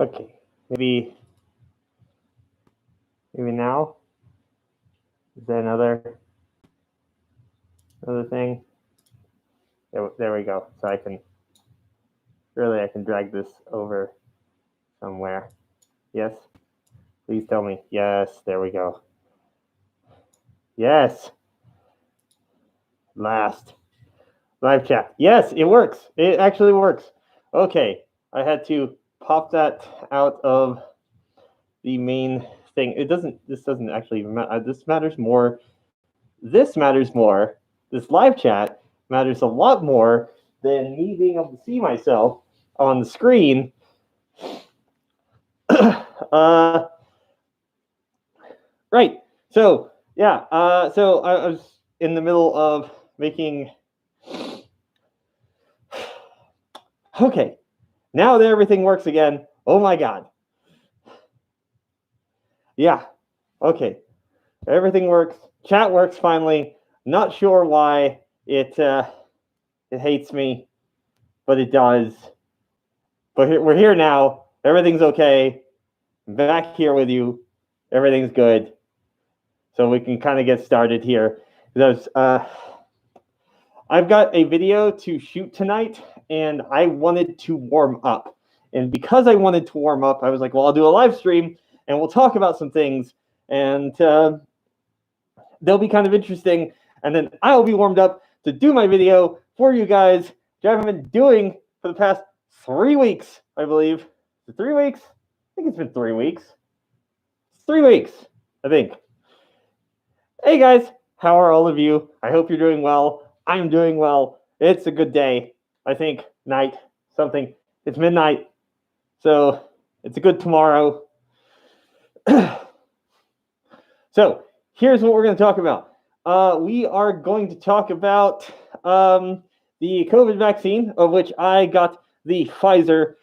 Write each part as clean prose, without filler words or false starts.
Okay, maybe now. Is there another thing? There we go. So I can drag this over somewhere. Yes. Please tell me. Yes. There we go. Yes. Last live chat. Yes, it works. It actually works. Okay, I had to pop that out of the main thing. This doesn't actually matter. This matters more. This matters more. This live chat matters a lot more than me being able to see myself on the screen. Right. So yeah. So I was in the middle of making. Okay. Now that everything works again. Oh my God. Yeah. Okay. Everything works. Chat works finally. Not sure why it hates me, but it does. But we're here now. Everything's okay. I'm back here with you. Everything's good. So we can kind of get started here. I've got a video to shoot tonight, and I wanted to warm up. And because I wanted to warm up, I was like, well, I'll do a live stream, and we'll talk about some things, and they'll be kind of interesting. And then I'll be warmed up to do my video for you guys, which I haven't been doing for the past 3 weeks, I believe. 3 weeks? I think it's been 3 weeks. 3 weeks, I think. Hey guys, how are all of you? I hope you're doing well. I'm doing well. It's a good day. I think night, something. It's midnight, so it's a good tomorrow. So here's what we're going to talk about. We are going to talk about the COVID vaccine, of which I got the Pfizer,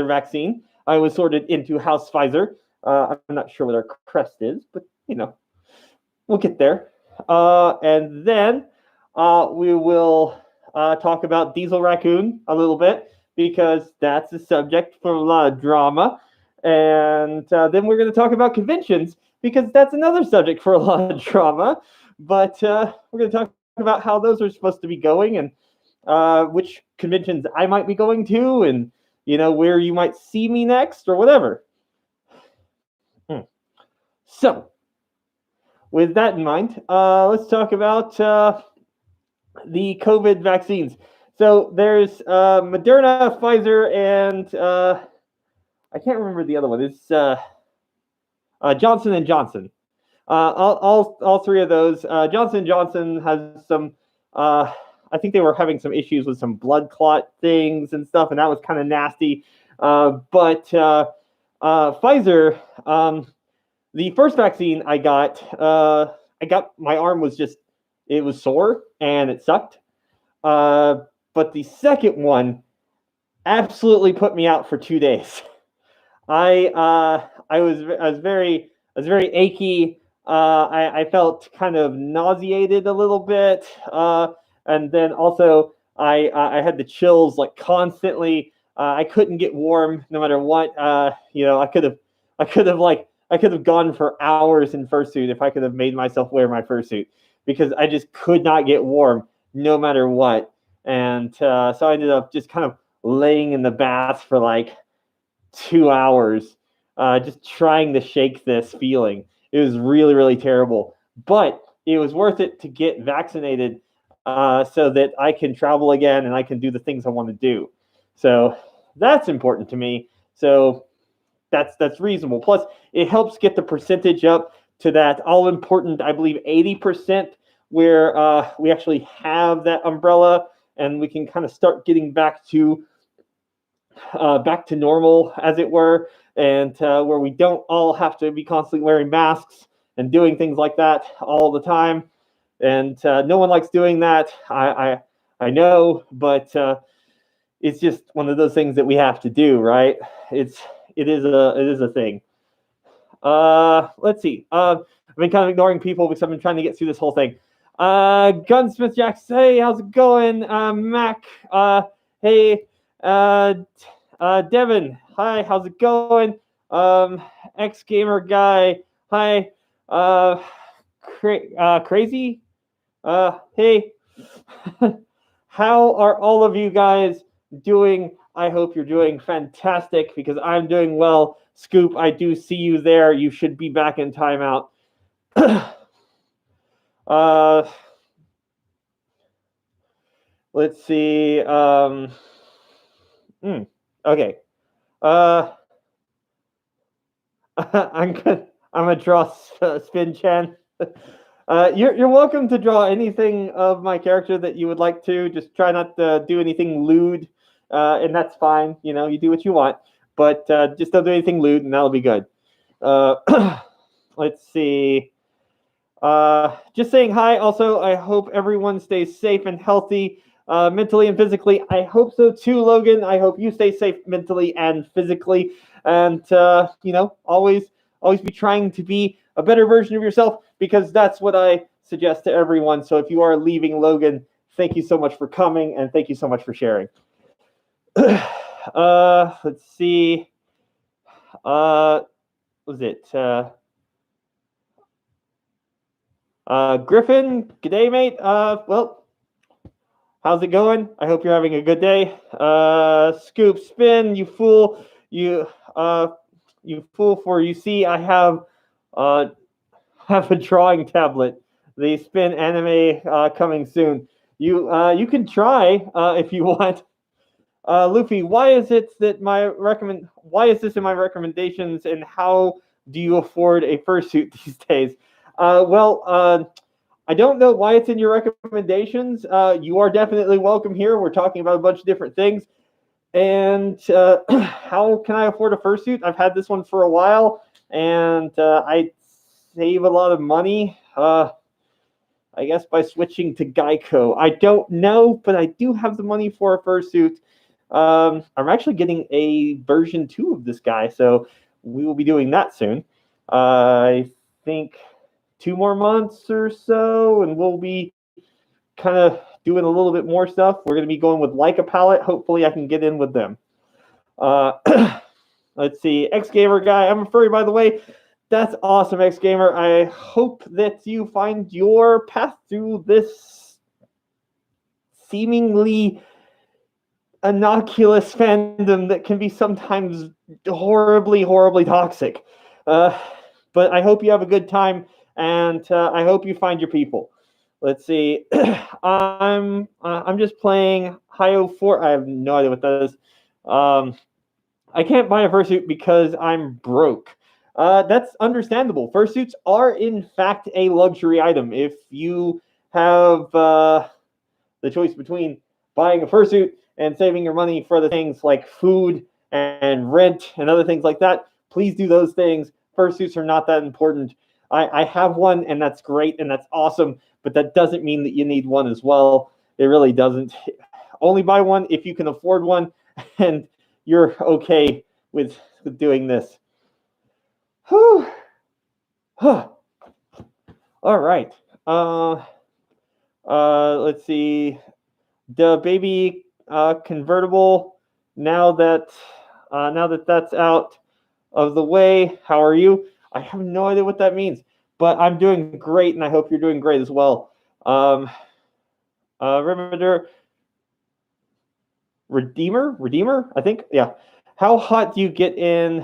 vaccine. I was sorted into House Pfizer. I'm not sure what our crest is, but we'll get there. And then we will talk about Diezel Raccoon a little bit, because that's a subject for a lot of drama. And then we're going to talk about conventions, because that's another subject for a lot of drama. But we're going to talk about how those are supposed to be going, and which conventions I might be going to, and where you might see me next or whatever. So with that in mind, let's talk about the COVID vaccines. So there's Moderna, Pfizer, and I can't remember the other one. It's Johnson & Johnson. All three of those. Johnson & Johnson has some, I think they were having some issues with some blood clot things and stuff, and that was kind of nasty. But Pfizer, the first vaccine I got, my arm was it was sore and it sucked. But the second one absolutely put me out for 2 days. I was very achy. I felt kind of nauseated a little bit, and then also I had the chills like constantly. I couldn't get warm no matter what. I could have gone for hours in fursuit if I could have made myself wear my fursuit, because I just could not get warm no matter what. And so I ended up just kind of laying in the bath for like 2 hours, just trying to shake this feeling. It was really, really terrible, but it was worth it to get vaccinated so that I can travel again and I can do the things I want to do. So that's important to me. So that's reasonable. Plus, it helps get the percentage up to that all important, I believe, 80%, where we actually have that umbrella and we can kind of start getting back to normal, as it were, and where we don't all have to be constantly wearing masks and doing things like that all the time. And no one likes doing that. I know, but it's just one of those things that we have to do, right? It is a thing. Let's see. I've been kind of ignoring people because I've been trying to get through this whole thing. Gunsmith Jack, hey, how's it going? Mac, hey, Devin, hi, how's it going? X Gamer Guy, hi. Crazy, hey. How are all of you guys doing? I hope you're doing fantastic because I'm doing well. Scoop, I do see you there. You should be back in timeout. Let's see. Okay. I'm gonna draw Spyn Chan. You're welcome to draw anything of my character that you would like to. Just try not to do anything lewd, and that's fine. You know, you do what you want, but just don't do anything lewd, and that'll be good. Let's see. Just saying hi. Also, I hope everyone stays safe and healthy, mentally and physically. I hope so too, Logan. I hope you stay safe mentally and physically, and always be trying to be a better version of yourself, because that's what I suggest to everyone. So if you are leaving, Logan, thank you so much for coming, and thank you so much for sharing. Let's see. Was it? Griffin, g'day, mate. Well, how's it going? I hope you're having a good day. Scoop, Spyn, you fool, you fool! For you see, I have a drawing tablet. The Spyn anime coming soon. You can try if you want. Luffy, why is this in my recommendations, and how do you afford a fursuit these days? I don't know why it's in your recommendations. You are definitely welcome here. We're talking about a bunch of different things. And how can I afford a fursuit? I've had this one for a while, and I save a lot of money. I guess by switching to Geico. I don't know, but I do have the money for a fursuit. I'm actually getting a version 2 of this guy, so we will be doing that soon. I think 2 more months or so, and we'll be kind of doing a little bit more stuff. We're going to be going with Leica Palette. Hopefully I can get in with them. Let's see. X Gamer Guy, I'm a furry, by the way. That's awesome, X Gamer. I hope that you find your path through this seemingly innocuous fandom that can be sometimes horribly, horribly toxic. But I hope you have a good time, and I hope you find your people. Let's see. I'm just playing Hio 4. I have no idea what that is. I can't buy a fursuit because I'm broke. That's understandable. Fursuits are, in fact, a luxury item. If you have the choice between buying a fursuit and saving your money for other things like food and rent and other things like that, please do those things. Fursuits are not that important. I have one, and that's great, and that's awesome, but that doesn't mean that you need one as well. It really doesn't. Only buy one if you can afford one, and you're okay with doing this. Whew. Huh. All right. Let's see. The baby convertible. Now that that's out of the way, how are you? I have no idea what that means, but I'm doing great, and I hope you're doing great as well. Redeemer, I think, yeah. How hot do you get in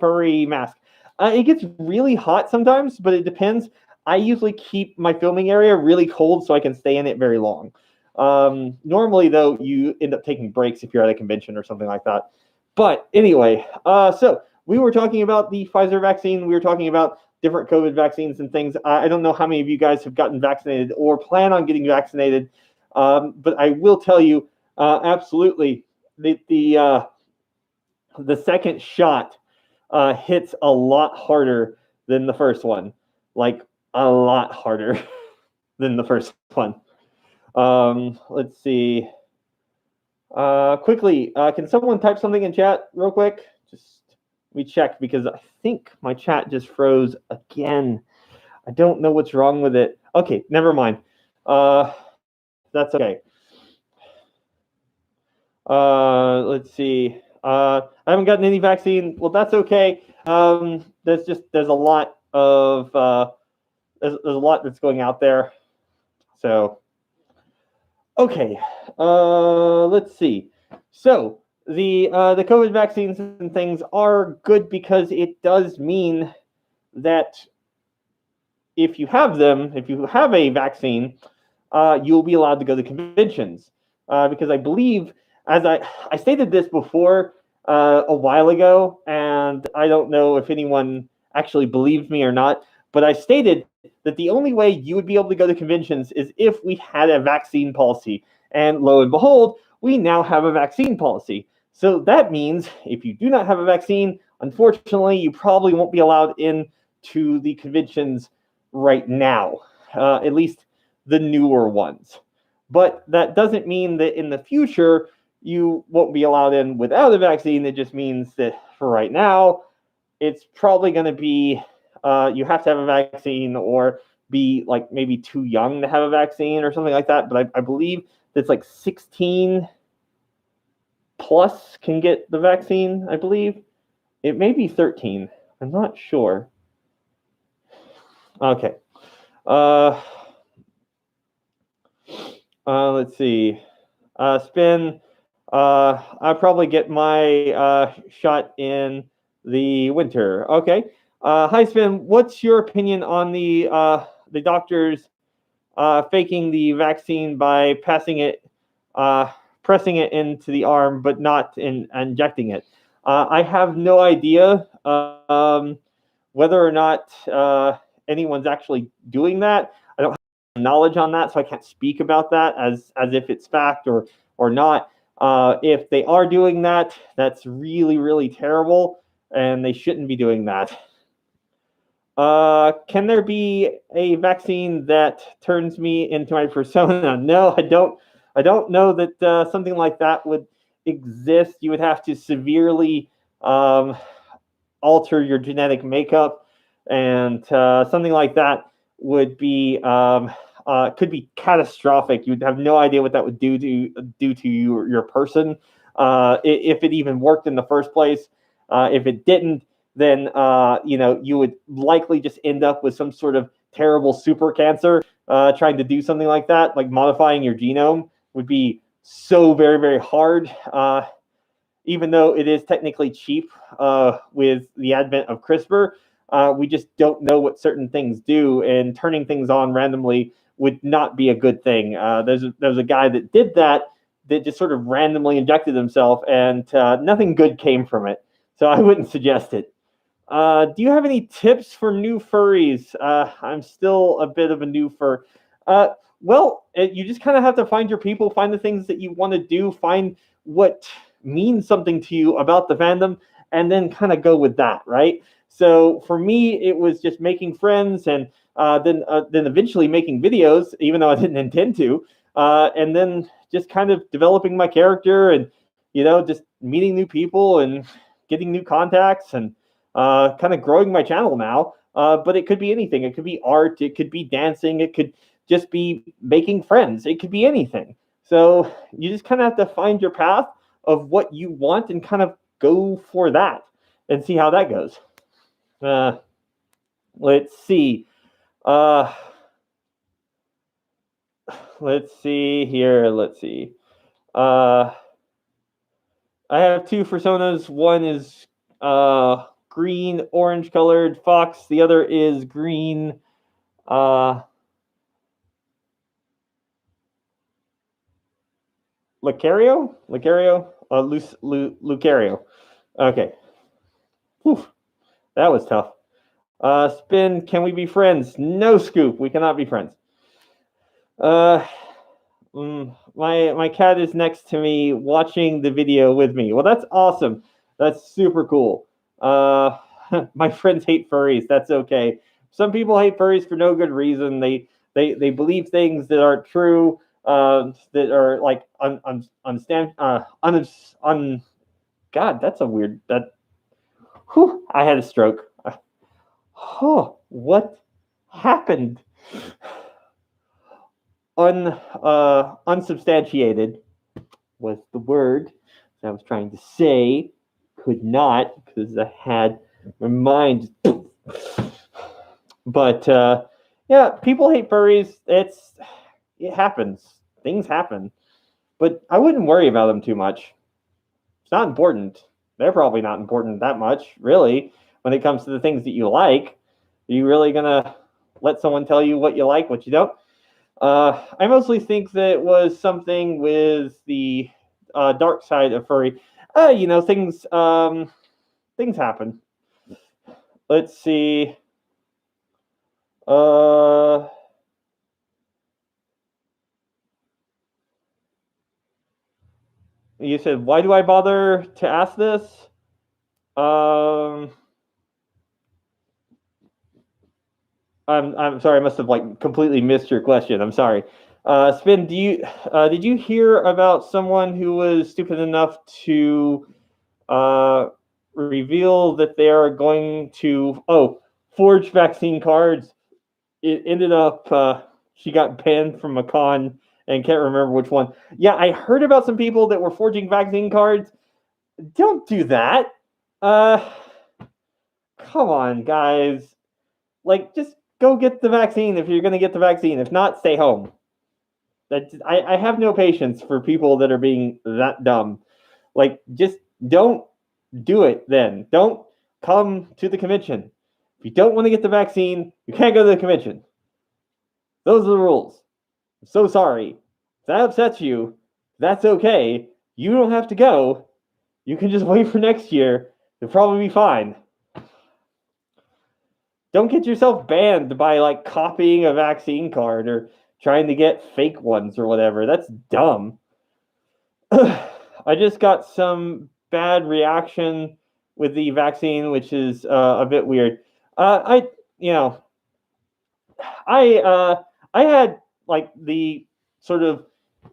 furry mask? It gets really hot sometimes, but it depends. I usually keep my filming area really cold so I can stay in it very long. Normally, though, you end up taking breaks if you're at a convention or something like that. But anyway, so we were talking about the Pfizer vaccine. We were talking about different COVID vaccines and things. I don't know how many of you guys have gotten vaccinated or plan on getting vaccinated, but I will tell you, absolutely, the second shot hits a lot harder than the first one, like a lot harder than the first one. Let's see. Quickly, can someone type something in chat real quick? Just let me check, because I think my chat just froze again. I don't know what's wrong with it. Okay, never mind. That's okay. Let's see. I haven't gotten any vaccine. Well, that's okay. There's a lot of there's a lot that's going out there. So okay. Let's see. So the COVID vaccines and things are good because it does mean that if you have them, if you have a vaccine, you'll be allowed to go to conventions. Because I believe, as I stated this before a while ago, and I don't know if anyone actually believed me or not, but I stated that the only way you would be able to go to conventions is if we had a vaccine policy. And lo and behold, we now have a vaccine policy. So that means if you do not have a vaccine, unfortunately, you probably won't be allowed in to the conventions right now, at least the newer ones. But that doesn't mean that in the future you won't be allowed in without a vaccine. It just means that for right now, it's probably going to be you have to have a vaccine or be like maybe too young to have a vaccine or something like that. But I believe that's like 16 plus can get the vaccine. I believe it may be 13. I'm not sure. Okay. Let's see. Spyn. I'll probably get my shot in the winter. Okay. Hi, Spyn. What's your opinion on the doctors faking the vaccine by pressing it into the arm, but not injecting it? I have no idea whether or not anyone's actually doing that. I don't have knowledge on that, so I can't speak about that as if it's fact or not. If they are doing that, that's really, really terrible, and they shouldn't be doing that. Can there be a vaccine that turns me into my persona? No, I don't. I don't know that something like that would exist. You would have to severely alter your genetic makeup, and something like that would be could be catastrophic. You'd have no idea what that would do to your person if it even worked in the first place. If it didn't, then you would likely just end up with some sort of terrible super cancer. Trying to do something like that, like modifying your genome, would be so very, very hard. Even though it is technically cheap with the advent of CRISPR, we just don't know what certain things do, and turning things on randomly would not be a good thing. There's a guy that did that just sort of randomly injected himself, and nothing good came from it. So I wouldn't suggest it. Do you have any tips for new furries? I'm still a bit of a new fur. Well, you just kind of have to find your people, find the things that you want to do, find what means something to you about the fandom, and then kind of go with that, right? So for me, it was just making friends, and then eventually making videos, even though I didn't intend to, and then just kind of developing my character, and just meeting new people and getting new contacts, and kind of growing my channel now. But it could be anything. It could be art. It could be dancing. It could just be making friends. It could be anything. So you just kind of have to find your path of what you want and kind of go for that and see how that goes. Let's see. Let's see here. Let's see. I have two personas. One is green, orange colored fox. The other is green. Lucario? Lucario. Okay. Whew. That was tough. Spyn, can we be friends? No, Scoop. We cannot be friends. My cat is next to me watching the video with me. Well, that's awesome. That's super cool. My friends hate furries. That's okay. Some people hate furries for no good reason. They believe things that aren't true. That are like God, that's a weird. I had a stroke. Oh, what happened? Unsubstantiated. was the word that I was trying to say. Could not because I had my mind. But yeah, people hate furries. It happens. Things happen. But I wouldn't worry about them too much. It's not important. They're probably not important that much, really, when it comes to the things that you like. Are you really gonna let someone tell you what you like, what you don't? I mostly think that it was something with the dark side of furry. Things happen. Let's see. You said, why do I bother to ask this? I'm sorry, I must have completely missed your question. I'm sorry. Spyn, did you hear about someone who was stupid enough to reveal that they are going to forge vaccine cards? It ended up she got banned from a con and can't remember which one. Yeah, I heard about some people that were forging vaccine cards. Don't do that. Come on, guys. Just go get the vaccine if you're going to get the vaccine. If not, stay home. I have no patience for people that are being that dumb. Just don't do it then. Don't come to the convention. If you don't want to get the vaccine, you can't go to the convention. Those are the rules. I'm so sorry. If that upsets you, that's okay. You don't have to go. You can just wait for next year. You'll probably be fine. Don't get yourself banned by copying a vaccine card or trying to get fake ones or whatever. That's dumb. I just got some bad reaction with the vaccine, which is a bit weird. I had the sort of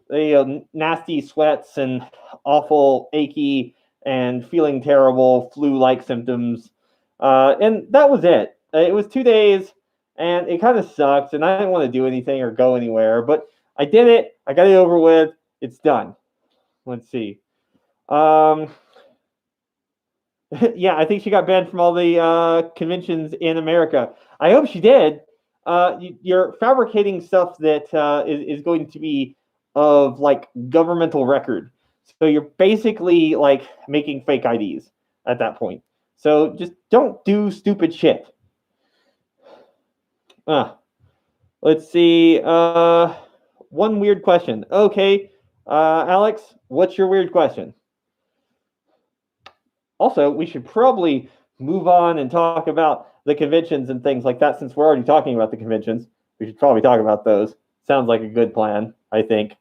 the nasty sweats and awful achy and feeling terrible flu-like symptoms, and that was it. It was 2 days, and it kind of sucked, and I didn't want to do anything or go anywhere, but I did it. I got it over with. It's done. Let's see. Yeah, I think she got banned from all the conventions in America. I hope she did. You're fabricating stuff that is going to be of governmental record. So you're basically making fake IDs at that point. So just don't do stupid shit. Let's see. One weird question. Okay, Alex, what's your weird question? Also, we should probably move on and talk about the conventions and things like that. Since we're already talking about the conventions, we should probably talk about those. Sounds like a good plan, I think.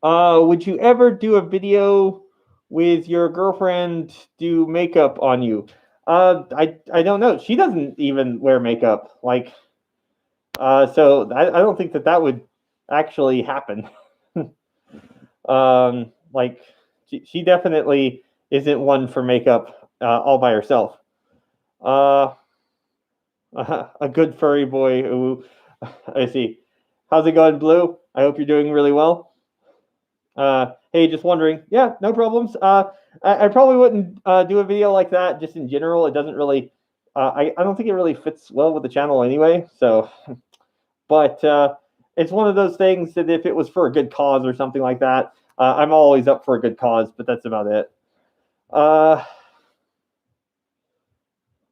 Would you ever do a video with your girlfriend do makeup on you? I don't know. She doesn't even wear makeup. So I don't think that would actually happen. She definitely isn't one for makeup all by herself. A good furry boy. Ooh, I see. How's it going, Blue? I hope you're doing really well. Hey, just wondering. Yeah, no problems. I probably wouldn't do a video like that just in general. It doesn't really. I don't think it really fits well with the channel anyway. So, but it's one of those things that if it was for a good cause or something like that, I'm always up for a good cause. But that's about it.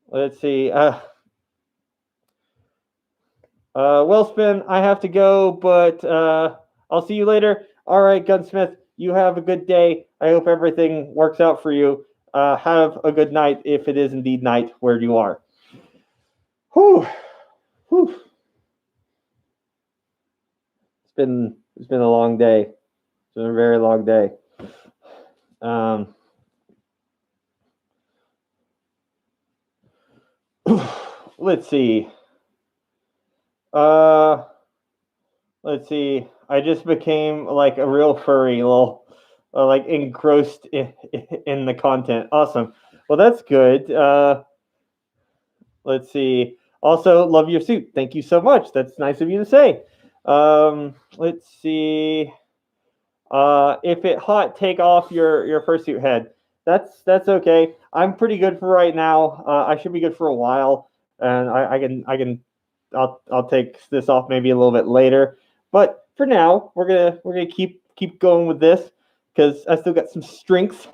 Let's see. Well, Spyn, I have to go, but I'll see you later. All right, Gunsmith, you have a good day. I hope everything works out for you. Have a good night if it is indeed night where you are. Whew. Whew. It's been a long day. It's been a very long day. Let's see. Let's see. I just became a real furry, little engrossed in the content. Awesome. Well, that's good. Let's see. Also, love your suit. Thank you so much. That's nice of you to say. Let's see. If it hot, take off your fursuit head. That's okay. I'm pretty good for right now. I should be good for a while, and I'll take this off maybe a little bit later. But for now, we're gonna keep going with this because I still got some strength.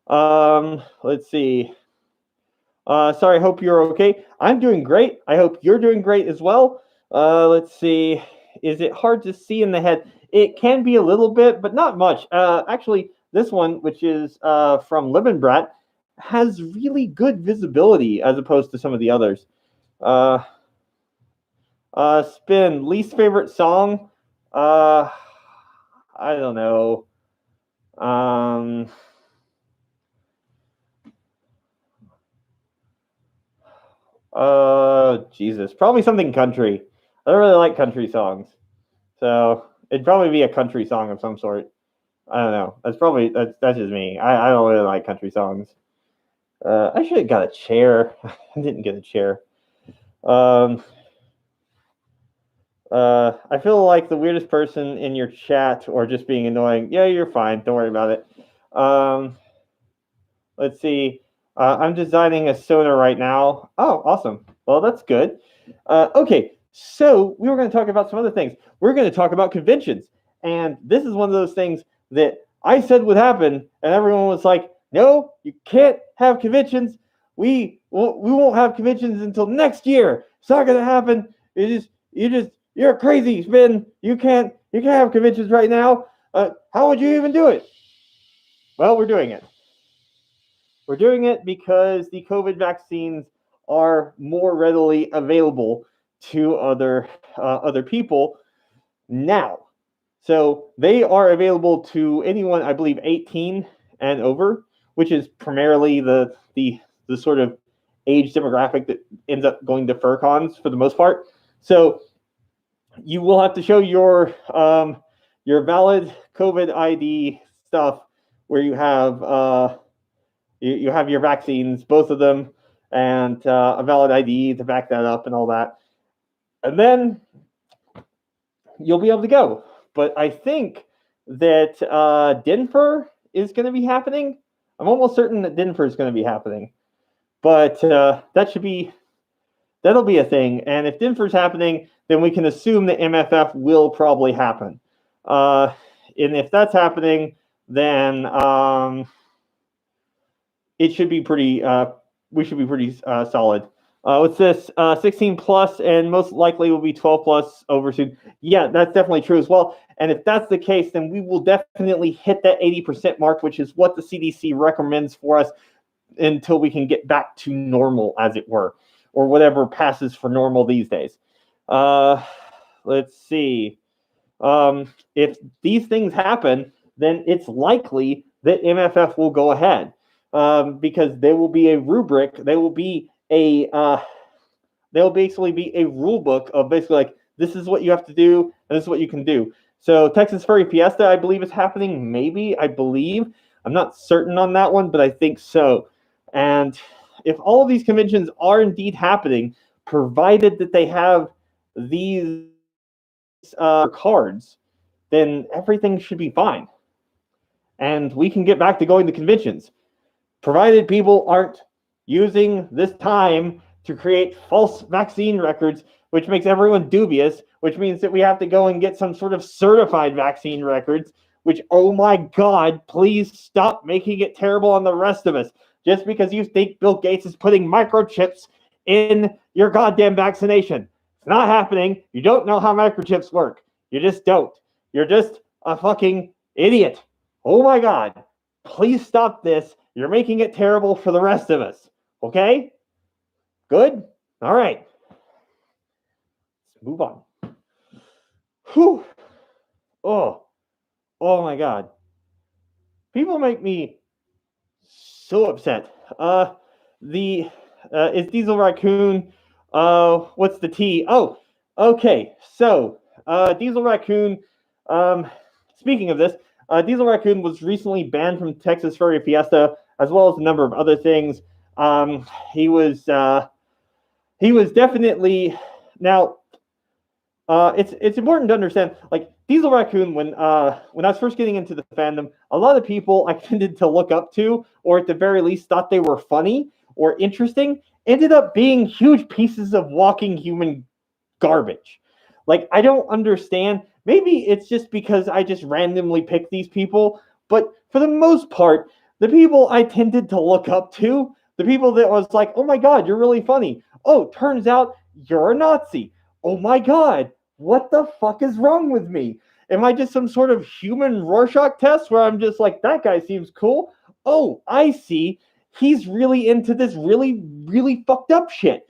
Let's see. Sorry, hope you're okay. I'm doing great. I hope you're doing great as well. Let's see. Is it hard to see in the head? It can be a little bit, but not much. Actually, this one, which is from Brat, has really good visibility as opposed to some of the others. Spyn, least favorite song? I don't know. Jesus, probably something country. I don't really like country songs, so it'd probably be a country song of some sort. I don't know. That's just me. I don't really like country songs. I should have got a chair. I didn't get a chair. I feel like the weirdest person in your chat or just being annoying. Yeah, you're fine. Don't worry about it. Let's see. I'm designing a sonar right now. Oh, awesome. Well, that's good. Okay, so we were going to talk about some other things. We're going to talk about conventions. And this is one of those things that I said would happen, and everyone was like, no, you can't have conventions. We won't have conventions until next year. It's not going to happen. You're crazy, Spyn. You can't have conventions right now. How would you even do it? Well, we're doing it. We're doing it because the COVID vaccines are more readily available to other people now. So they are available to anyone, I believe, 18 and over, which is primarily the sort of age demographic that ends up going to FurCons for the most part. So you will have to show your valid COVID ID stuff where you have you have your vaccines, both of them, and a valid ID to back that up and all that. And then you'll be able to go. But I think that Denver is going to be happening. I'm almost certain that Denver is going to be happening. But that'll be a thing. And if Denver's happening, then we can assume that MFF will probably happen. And if that's happening, then it should be pretty. We should be pretty solid. What's this? 16 plus, and most likely will be 12 plus over soon. Yeah, that's definitely true as well. And if that's the case, then we will definitely hit that 80% mark, which is what the CDC recommends for us until we can get back to normal, as it were, or whatever passes for normal these days. Let's see. If these things happen, then it's likely that MFF will go ahead. Because there will be a rubric, there will basically be a rule book of basically like, this is what you have to do, and this is what you can do. So Texas Furry Fiesta, I believe, is happening, maybe, I believe. I'm not certain on that one, but I think so. And if all of these conventions are indeed happening, provided that they have these cards, then everything should be fine. And we can get back to going to conventions, provided people aren't using this time to create false vaccine records, which makes everyone dubious, which means that we have to go and get some sort of certified vaccine records, which, oh my God, please stop making it terrible on the rest of us. Just because you think Bill Gates is putting microchips in your goddamn vaccination. It's not happening. You don't know how microchips work. You just don't. You're just a fucking idiot. Oh my God. Please stop this. You're making it terrible for the rest of us. Okay? Good? All right. Let's move on. Whew. Oh my God. People make me so upset. It's Diezel Raccoon. What's the T? Oh, okay. So, Diezel Raccoon, speaking of this, Diezel Raccoon was recently banned from Texas Furry Fiesta, as well as a number of other things. He was he was definitely now. It's important to understand, like Diezel Raccoon, when I was first getting into the fandom, a lot of people I tended to look up to, or at the very least thought they were funny or interesting, ended up being huge pieces of walking human garbage. Like, I don't understand. Maybe it's just because I just randomly pick these people, but for the most part, the people I tended to look up to, the people that was like, oh my God, you're really funny. Oh, turns out you're a Nazi. Oh my God, what the fuck is wrong with me? Am I just some sort of human Rorschach test where I'm just like, that guy seems cool? Oh, I see. He's really into this really, really fucked up shit.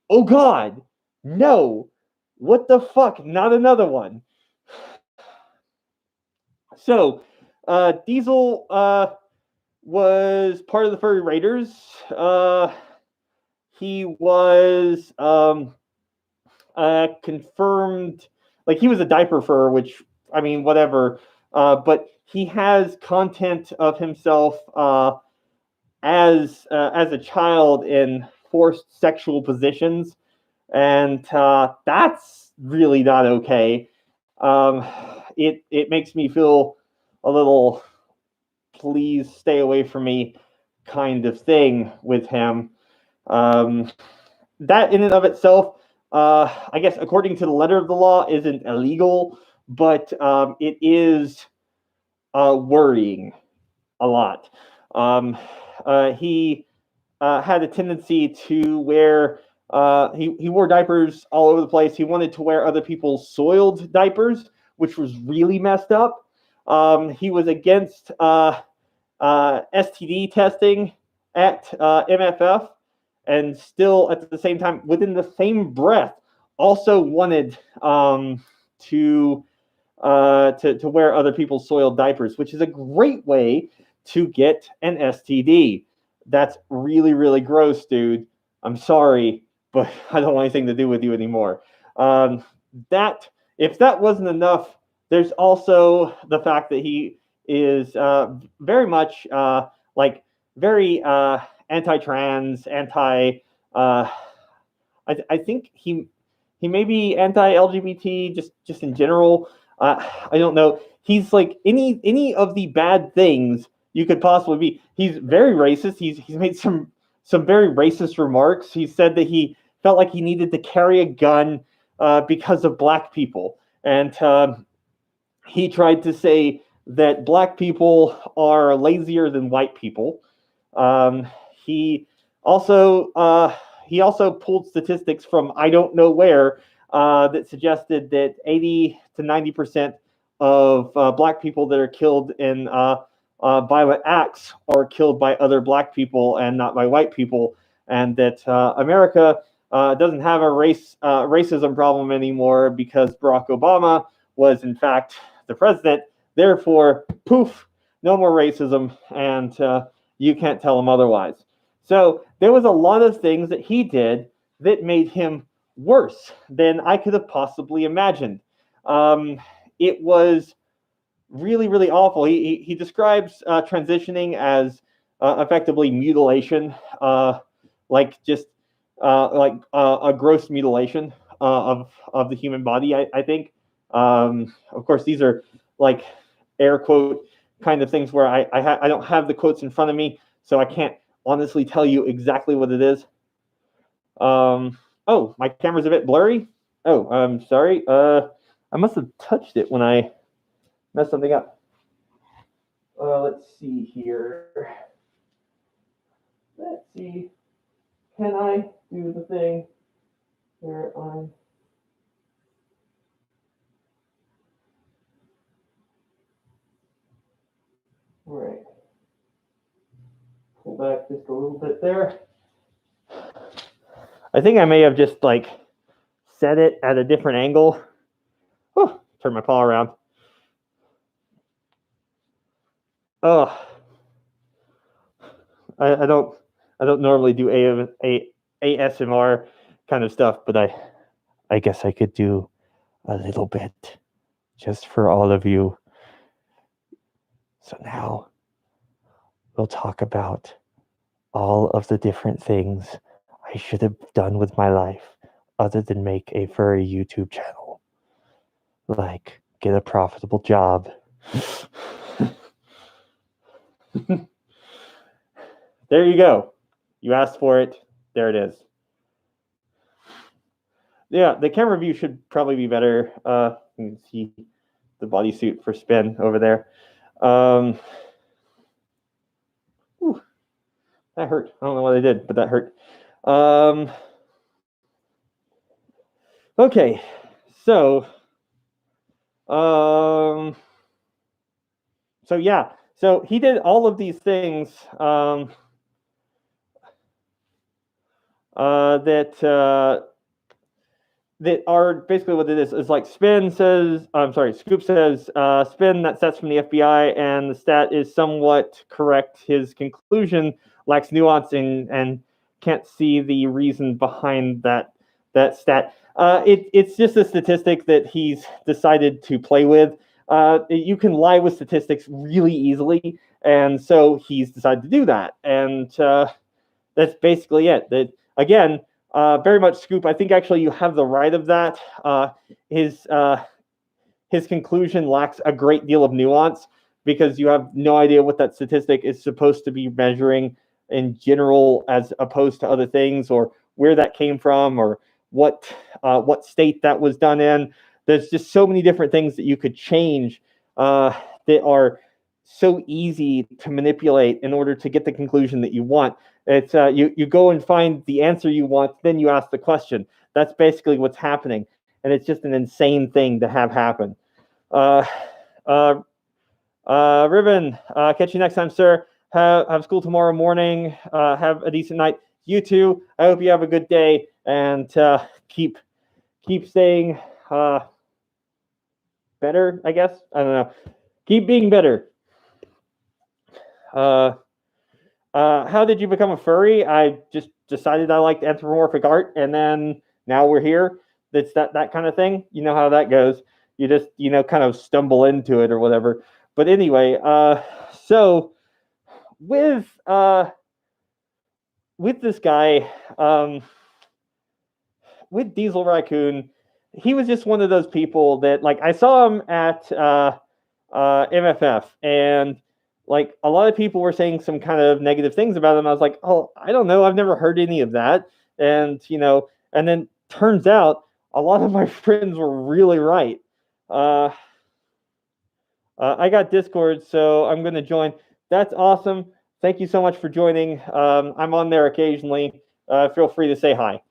Oh God, no. What the fuck? Not another one. So, Diezel was part of the Furry Raiders. He was confirmed, like he was a diaper fur, which I mean, whatever. But he has content of himself as a child in forced sexual positions, and that's really not okay. Um, it makes me feel a little please stay away from me kind of thing with him. Um, that in and of itself, I guess according to the letter of the law, isn't illegal, but it is worrying a lot. He had a tendency to wear. He wore diapers all over the place. He wanted to wear other people's soiled diapers, which was really messed up. He was against STD testing at MFF, and still at the same time, within the same breath, also wanted to wear other people's soiled diapers, which is a great way to get an STD. That's really, really gross, dude. I'm sorry, but I don't want anything to do with you anymore. That if that wasn't enough, there's also the fact that he is very much like very anti-trans, anti. I think he may be anti-LGBT just in general. I don't know. He's like any of the bad things you could possibly be. He's very racist. He's made some very racist remarks. He said that he felt like he needed to carry a gun because of black people, and he tried to say that black people are lazier than white people. Um, he also pulled statistics from I don't know where that suggested that 80 to 90% of black people that are killed in violent acts are killed by other black people and not by white people, and that America doesn't have a racism problem anymore because Barack Obama was in fact the president. Therefore, poof, no more racism, and you can't tell him otherwise. So there was a lot of things that he did that made him worse than I could have possibly imagined. It was really, really awful. He describes transitioning as effectively mutilation, like just a gross mutilation of the human body. I think. Of course, these are like air quote kind of things where I don't have the quotes in front of me, so I can't honestly tell you exactly what it is. Oh, my camera's a bit blurry. Oh, I'm sorry. I must have touched it when I messed something up. Let's see here. Let's see. Can I do the thing where I'm... All right. Pull back just a little bit there. I think I may have just like set it at a different angle. Oh, turn my paw around. Oh, I don't normally do ASMR kind of stuff, but I guess I could do a little bit just for all of you. So now we'll talk about all of the different things I I should have done with my life other than make a furry YouTube channel. Like, get a profitable job. There you go. You asked for it. There it is. Yeah, the camera view should probably be better. You can see the bodysuit for Spyn over there. That hurt. I don't know what I did, but that hurt. Okay, so yeah, so he did all of these things that are basically what it is like Scoop says, Spyn, that stats from the FBI, and the stat is somewhat correct. His conclusion lacks nuance and can't see the reason behind that stat. It's just a statistic that he's decided to play with. You can lie with statistics really easily, and so he's decided to do that. And that's basically it. That again, very much Scoop. I think actually you have the right of that. His conclusion lacks a great deal of nuance because you have no idea what that statistic is supposed to be measuring in general, as opposed to other things, or where that came from, or what state that was done in. There's just so many different things that you could change that are so easy to manipulate in order to get the conclusion that you want. It's you go and find the answer you want, then you ask the question. That's basically what's happening, and it's just an insane thing to have happen. Ribbon, catch you next time, sir. Have school tomorrow morning. Have a decent night. You too. I hope you have a good day, and keep staying better, I guess. I don't know. Keep being better. How did you become a furry? I just decided I liked anthropomorphic art, and then now we're here. It's that kind of thing. You know how that goes. You just, kind of stumble into it or whatever. But anyway, so with this guy, with Diezel Raccoon, he was just one of those people that, like, I saw him at MFF, and like a lot of people were saying some kind of negative things about him. I was like, oh, I don't know. I've never heard any of that. And, and then turns out a lot of my friends were really right. I got Discord, so I'm going to join. That's awesome. Thank you so much for joining. I'm on there occasionally. Feel free to say hi.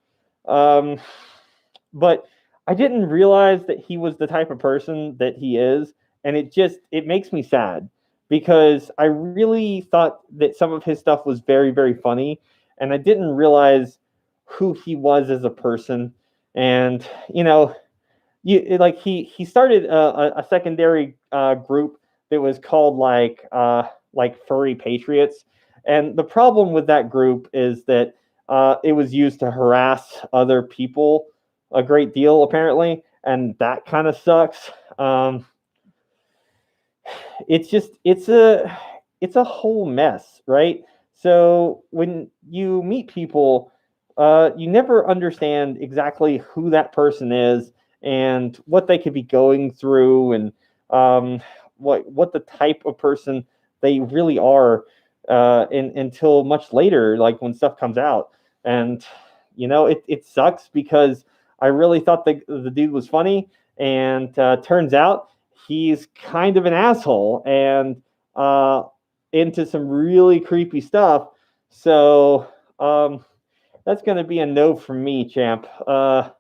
But I didn't realize that he was the type of person that he is. And it makes me sad, because I really thought that some of his stuff was very, very funny. And I didn't realize who he was as a person. And, he started a secondary group that was called like Furry Patriots. And the problem with that group is that it was used to harass other people a great deal, apparently. And that kind of sucks. It's a whole mess, right? So when you meet people, you never understand exactly who that person is and what they could be going through, and what the type of person they really are until much later, like when stuff comes out. And it sucks, because I really thought the dude was funny, and turns out he's kind of an asshole and into some really creepy stuff. So that's going to be a no from me, champ. No,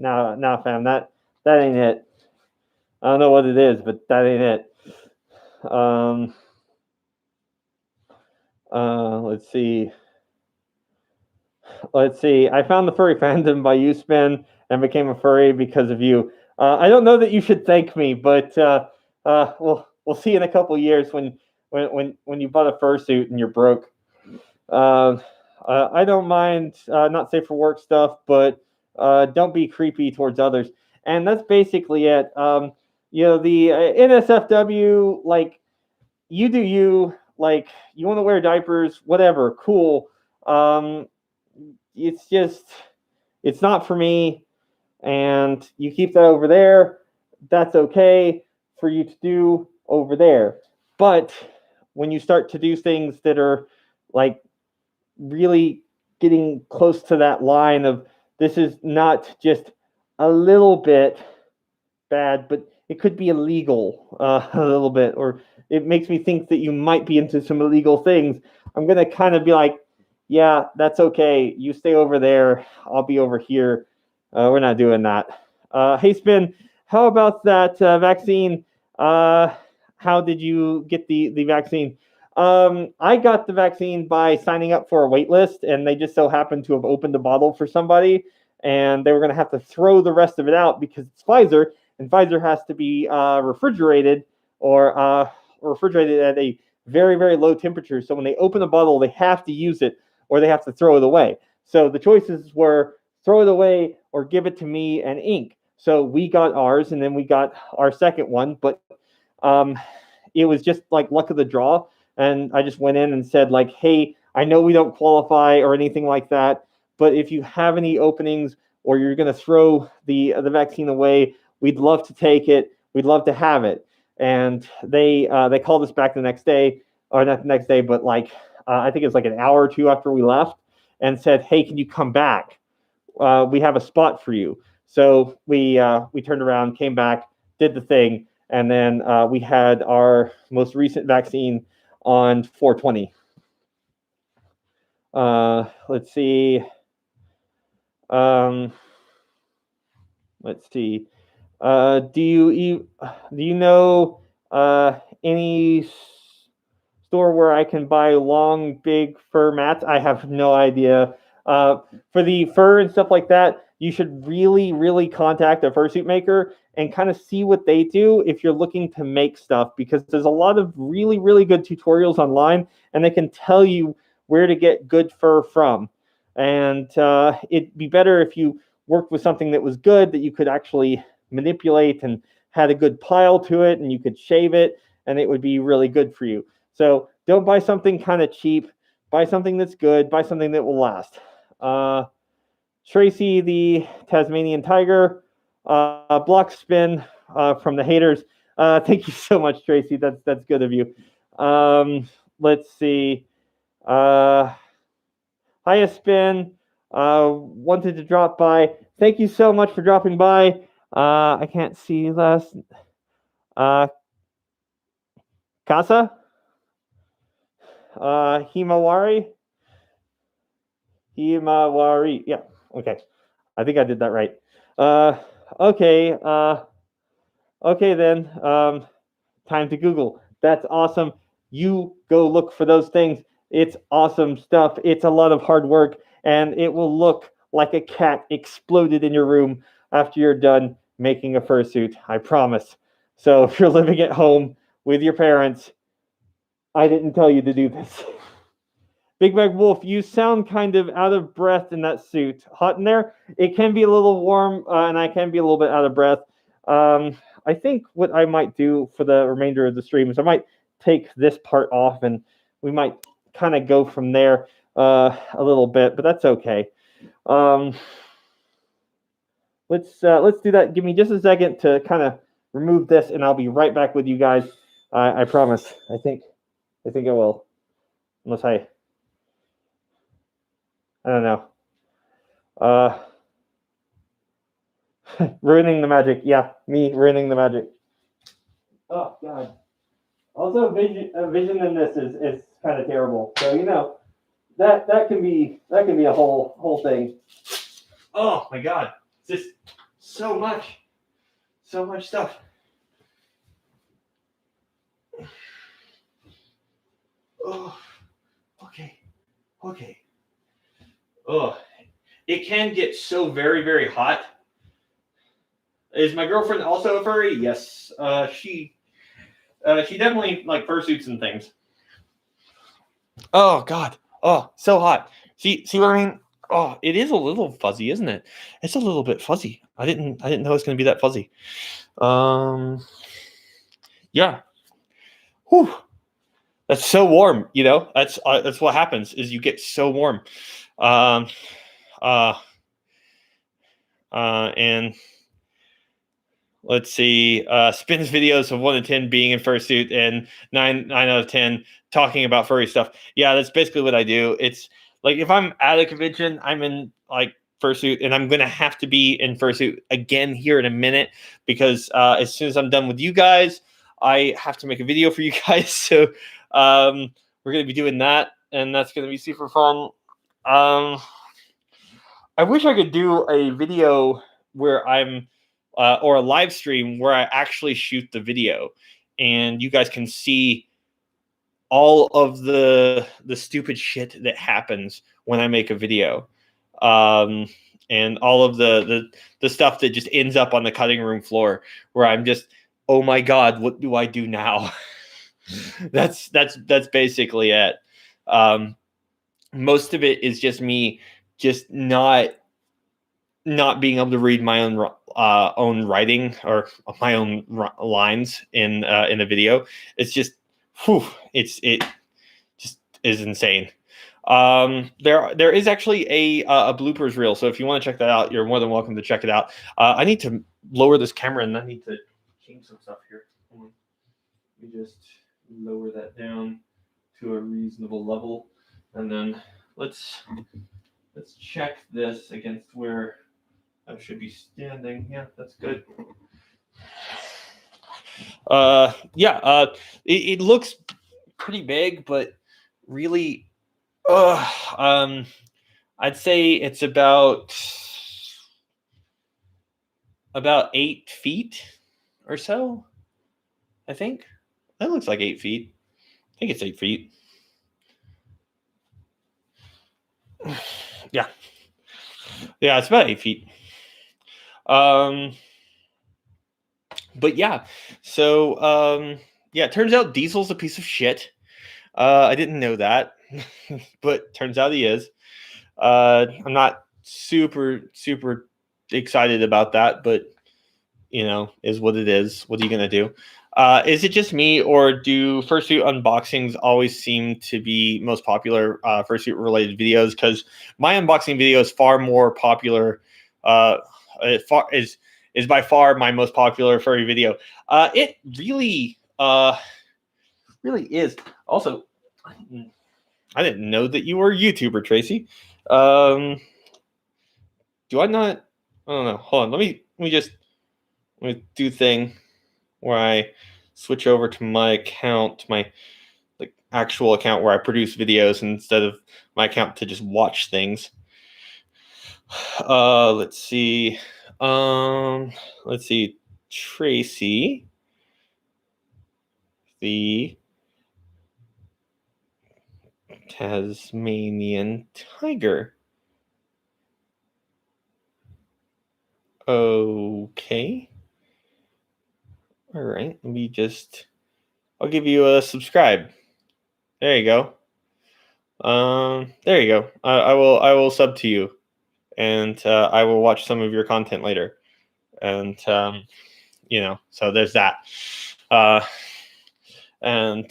fam. That ain't it. I don't know what it is, but that ain't it. Let's see. I found the furry fandom by you, Spyn, and became a furry because of you. I don't know that you should thank me, but we'll see in a couple years when you bought a fursuit and you're broke. I don't mind not safe for work stuff, but don't be creepy towards others. And that's basically it. The NSFW, like, you do you. Like, you want to wear diapers, whatever, cool. it's not for me. And you keep that over there. That's okay for you to do over there. But when you start to do things that are like really getting close to that line of this is not just a little bit bad, but it could be illegal a little bit, or it makes me think that you might be into some illegal things. I'm going to kind of be like, yeah, that's okay. You stay over there. I'll be over here. We're not doing that. Hey, Spyn, how about that vaccine? How did you get the vaccine? I got the vaccine by signing up for a wait list, and they just so happened to have opened a bottle for somebody, and they were going to have to throw the rest of it out because it's Pfizer, and Pfizer has to be refrigerated or refrigerated at a very, very low temperature. So when they open a bottle, they have to use it or they have to throw it away. So the choices were throw it away or give it to me and ink. So we got ours, and then we got our second one, but it was just like luck of the draw. And I just went in and said, like, hey, I know we don't qualify or anything like that, but if you have any openings or you're going to throw the vaccine away, we'd love to take it. We'd love to have it. And they called us back the next day, or not the next day, but like I think it was like an hour or two after we left, and said, hey, can you come back? We have a spot for you. So we turned around, came back, did the thing, and then we had our most recent vaccine on 4/20. Let's see. Let's see. Do you know any store where I can buy long, big fur mats? I have no idea. For the fur and stuff like that, you should really, really contact a fursuit maker and kind of see what they do if you're looking to make stuff, because there's a lot of really, really good tutorials online, and they can tell you where to get good fur from. And it'd be better if you worked with something that was good, that you could actually manipulate and had a good pile to it, and you could shave it, and it would be really good for you. So don't buy something kind of cheap. Buy something that's good. Buy something that will last. Tracy, the Tasmanian Tiger, block Spyn from the haters. Thank you so much, Tracy. That's good of you. Let's see. Hiya, Spyn. Wanted to drop by. Thank you so much for dropping by. I can't see last. Casa? Himawari? Himawari. Yeah, okay. I think I did that right. Okay. Okay, then. Time to Google. That's awesome. You go look for those things. It's awesome stuff. It's a lot of hard work, and it will look like a cat exploded in your room after you're done making a fursuit. I promise. So if you're living at home with your parents, I didn't tell you to do this. Big Bag Wolf, you sound kind of out of breath in that suit. Hot in there? It can be a little warm, and I can be a little bit out of breath. I think what I might do for the remainder of the stream is I might take this part off, and we might kind of go from there a little bit, but that's okay. Let's do that. Give me just a second to kind of remove this, and I'll be right back with you guys. I promise. I think I will, unless I don't know. Ruining the magic. Yeah, me ruining the magic. Oh God. Also, vision in this is kind of terrible. So that can be a whole thing. Oh my God, just so much stuff. Oh, okay. Oh, it can get so very, very hot. Is my girlfriend also a furry? Yes. She definitely like fursuits and things. Oh God. Oh, so hot. See what I mean? Oh, it is a little fuzzy, isn't it? It's a little bit fuzzy. I didn't know it's going to be that fuzzy. Yeah. Whew. That's so warm. That's what happens is you get so warm. And let's see, Spyn's videos of 1 to 10 being in fursuit and 9 out of 10 talking about furry stuff. Yeah, that's basically what I do. It's like if I'm at a convention, I'm in like fursuit, and I'm gonna have to be in fursuit again here in a minute because as soon as I'm done with you guys, I have to make a video for you guys. So we're gonna be doing that, and that's gonna be super fun. I wish I could do a video where I'm or a live stream where I actually shoot the video and you guys can see all of the stupid shit that happens when I make a video. And all of the stuff that just ends up on the cutting room floor where I'm just, oh my God, what do I do now? that's basically it. Most of it is just me just not being able to read my own writing or my own lines in a video. It's just, it just is insane. There is actually a bloopers reel, so if you want to check that out, you're more than welcome to check it out. I need to lower this camera, and I need to change some stuff here. Let me just lower that down to a reasonable level, and then let's check this against where I should be standing. Yeah, that's good. It looks pretty big, but really, I'd say it's about 8 feet or so. I think that looks like 8 feet. I think it's 8 feet. Yeah, it's about 8 feet. But yeah, so it turns out Diezel's a piece of shit. I didn't know that, but turns out he is. I'm not super excited about that, but is what it is. What are you gonna do? Is it just me, or do fursuit unboxings always seem to be most popular fursuit related videos? Because my unboxing video is far more popular. Is by far my most popular furry video. It really is. Also, I didn't know that you were a YouTuber, Tracy. Do I not? I don't know. Hold on. Let me do a thing where I switch over to my account, my actual account where I produce videos instead of my account to just watch things. Let's see. Tracy, the Tasmanian tiger. Okay. All right. I'll give you a subscribe. There you go. There you go. I will sub to you, and I will watch some of your content later. And so there's that. And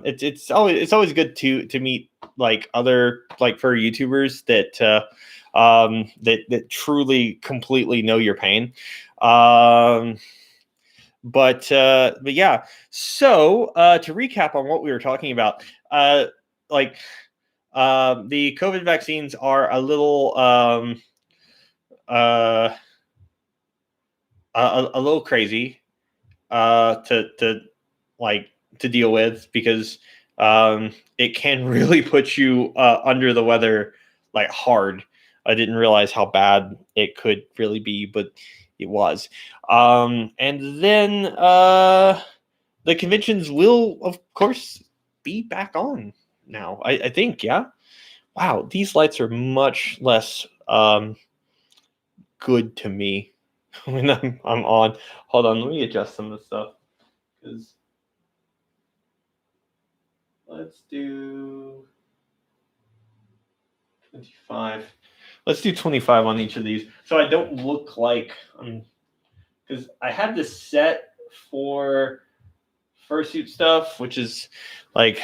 it's always good to meet other furry YouTubers that that truly completely know your pain. But yeah. So to recap on what we were talking about, the COVID vaccines are a little a little crazy to deal with, because it can really put you under the weather hard. I didn't realize how bad it could really be, but it was. And then the conventions will, of course, be back on now. I think, yeah. Wow, these lights are much less good to me when I'm on. Hold on, let me adjust some of the stuff, because let's do 25. Let's do 25 on each of these, so I don't look like because I had this set for fursuit stuff, which is like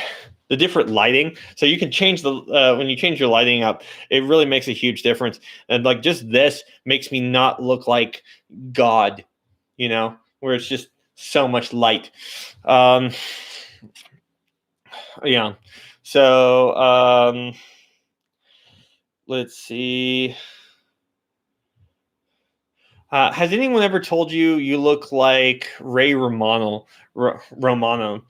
the different lighting. So you can change the when you change your lighting up, it really makes a huge difference. And like just this makes me not look like God, where it's just so much light. Yeah. So let's see. Has anyone ever told you you look like Ray Romano? Romano?